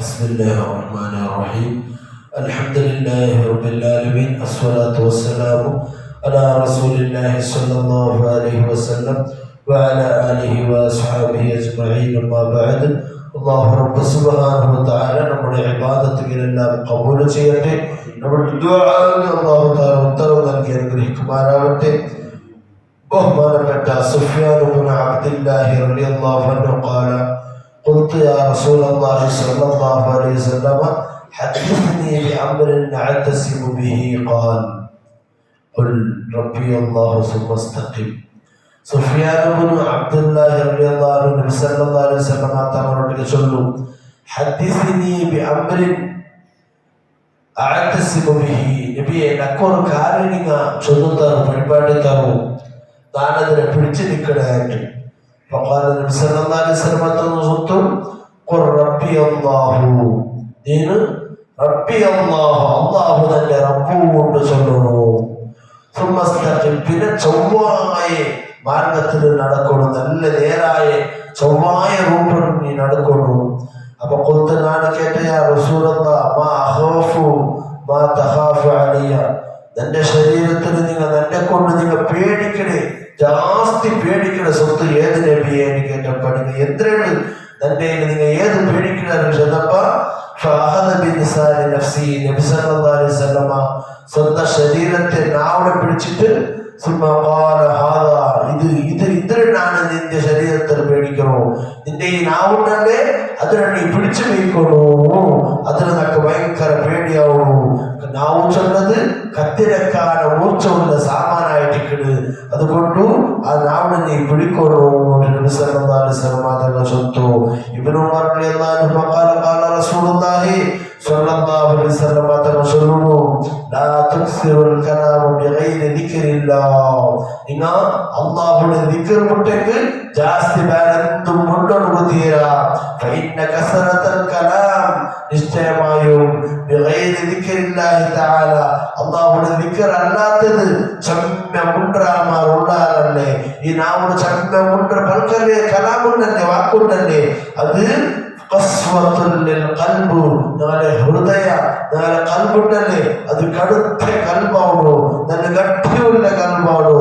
بسم الله الرحمن الرحيم. الحمد لله رب العالمين. الصلاة والسلام على رسول الله صلى الله عليه وسلم وعلى آله وأصحابه أجمعين. أما بعد. الله رب سبحانه وتعالى നമ്മുടെ ഇബാദത്തുകളെല്ലാം കബൂൽ ചെയ്യട്ടെ. നമ്മുടെ ദുആന് അല്ലാഹു തആല ഉത്തരം നൽകി അനുഗ്രഹിക്കുമാറാവട്ടെ. ബഹുമാനപ്പെട്ട സുഫിയാൻ ഇബ്നു അബ്ദുല്ലാഹി റളിയല്ലാഹു അൻഹു ഖാല قلت يا رسول الله صلى الله عليه وسلم حدثني بأمر أعتصم به قال قل ربي الله ثم استقم. സുഫിയാൻ ഇബ്നു അബ്ദുല്ലാഹി റളിയല്ലാഹു അൻഹു നബി സല്ലല്ലാഹു അലൈഹി വസല്ലം തങ്ങളോട് ചൊല്ലു, ഹദ്ദിസ്നി ബിഅംറിൻ അഅതസിമു ബിഹി. നബിയെ, എനിക്കൊരു കാര്യം നിങ്ങൾ ചൊല്ലുത്താറു, പരിപാടിത്താറു, താനതിനെ പിടിച്ചു നിൽക്കണായിട്ട്. فقال النبي صلى الله عليه وسلم قل ربي الله. നീന് റബ്ബി അല്ലാഹു, അല്ലാഹു തന്നെ റബ്ബു കൊണ്ട് ചൊല്ലുന്നു. ثم استقم. പിന്നെ ചൊവ്വായ മാർഗത്തിൽ നടക്കണം, നല്ല നേരായ ചൊവ്വായ റൂട്ടിൽ നീ നടക്കണം. അപ്പൊ ഖുൽതു, ഞാൻ കേട്ട, യാ റസൂലല്ലാഹ് മാ അഖാഫു മാ തഖാഫു അലിയ. നിന്റെ ശരീരത്തിൽ നിങ്ങൾ എന്നെ കൊണ്ട് നിങ്ങൾ പേടിക്കണേ, ജാസ്തി പേടിക്കണ സ്വത്ത് ഏത് നബിയെ എന്ന് കേട്ടപ്പോ നിങ്ങൾ എന്തിനാണ് തന്നെ നിങ്ങൾ ഏത് പേടിക്കണെന്ന് ചെന്നപ്പോ സ്വന്തം ശരീരത്തെ നാവിടെ പിടിച്ചിട്ട് ഇതിനാണ് നിന്റെ ശരീരത്തിൽ പേടിക്കണോ, നിന്റെ ഈ നാവുണ്ടല്ലേ അതിനെ നീ പിടിച്ചു വയ്ക്കണോ, അതിന് നിനക്ക് ഭയങ്കര പേടിയാവണോ. നാവ് ചൊന്നത് കത്തിരക്കാന മൂർച്ചമുള്ള സാമാനായിട്ടിക്കണ്, അതുകൊണ്ടു ആ നാവിനെ നീ പിടിക്കണോ. ചൊത്തു. ഇബ്നു ഉമർ റളിയല്ലാഹു അൻഹു ഖാല ഖാല റസൂലുള്ളാഹി സ്വല്ലല്ലാഹു അലൈഹി വസല്ലം തങ്ങൾ ചൊല്ലുന്നു, ലാ തുക്സിറുൽ കലാമ ബിഗൈരി ദിക്രില്ലാഹ്. നിങ്ങൾ അല്ലാഹുവിന്റെ ദിക്ർ വിട്ടേക്ക് ജാസ്തി ബാലന്തും മുണ്ടൊടുകുതീരാ. ഫഇന്ന കസറത്തുൽ കലാം, നിശ്ചയമായും ബിഗൈരി ദിക്രില്ലാഹി തആല, അല്ലാഹുവിന്റെ ദിക്ർ അല്ലാത്തത് ചമ്മ മുണ്ട്രാമാർ ഉള്ളാറല്ലേ. ഈ നാവുടെ ചമ്മ മുണ്ട്ര പൽക്കല്ലേ കലാമുണ്ടല്ലേ, വാക്കുണ്ടല്ലേ, അത് നിങ്ങളുടെ ഹൃദയ, നിങ്ങളുടെ കൽബുണ്ടല്ലേ, അത് കടുത്ത കൽബാണോ, നല്ല ഗട്ടിയുള്ള കൽബാണോ.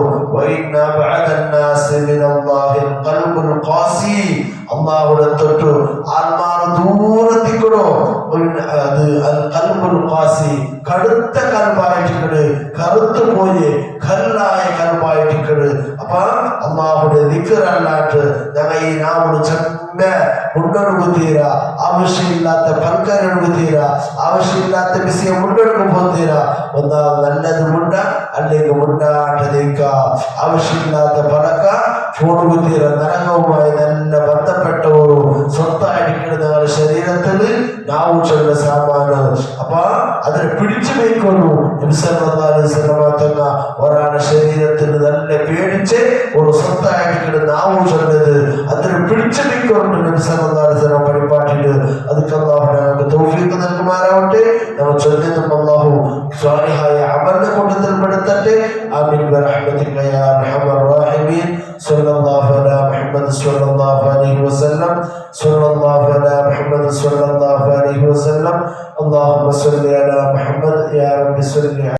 അള്ളാഹുടെ തൊട്ട് ആത്മാവ് ദൂരത്തിക്കണോ, അത് കടുത്ത കൽബായിട്ടിക്കണ്, കറുത്തു പോയി കല്ലായ കൽബായിട്ടിക്കണ്. അപ്പൊ അള്ളാഹുടെ ദിക്റല്ലാട്ട് ഞങ്ങൾ ഈ നാവുടെ ചമ്മ മുണ്ടൊടുകുതീര, ആവശ്യമില്ലാത്ത പൽക്കരൊടുകുതീര, ആവശ്യമില്ലാത്ത വിഷയം മുണ്ടൊടുക്കു പോതീര. ഒന്നാ നല്ലത് മുണ്ട, അല്ലെങ്കിൽ മുണ്ടാട്ടതേക്ക ആവശ്യമില്ലാത്ത പലക്ക ഫോണുകുതീര. നരകവുമായി നല്ല ബന്ധപ്പെട്ടവരു സ്വത്തായിരിക്കുന്ന ഞങ്ങളുടെ ശരീരത്തിൽ നാവു ചൊല്ല സാമാന്. അപ്പൊ അതിനെ പിടിച്ചു വയ്ക്കുന്നു. ഒരാളുടെ ശരീരത്തിൽ നല്ല പേടിച്ച് ഒരു സ്വത്തായിരിക്കുന്ന നാവു ചൊല്ലത് അതിനെ പിടിച്ചു വയ്ക്കുന്നു പരിപാടിയില്. അതൊക്കെ അല്ലാഹു ഞങ്ങൾക്ക് തൗഫീഖ് നൽകുമാറാവട്ടെ. നമ്മൾ ചൊല്ലുന്ന അല്ലാഹു സ്വാലിഹായ അമലിന്റെ കൂട്ടത്തിൽ പെടുത്തട്ടെ. ആമീൻ ബിറഹ്മതിക യാ അർഹമർ റഹീമീൻ. സ്വല്ലല്ലാഹു അലാ മുഹമ്മദ് സ്വല്ലല്ലാഹു അലൈഹി വസല്ലം. സ്വല്ലല്ലാഹു അലാ മുഹമ്മദ് സ്വല്ലല്ലാഹു അലൈഹി വസല്ലം. അല്ലാഹുമ്മ സ്വല്ലി അലാ മുഹമ്മദ് യാ റബ്ബി സ്വല്ലി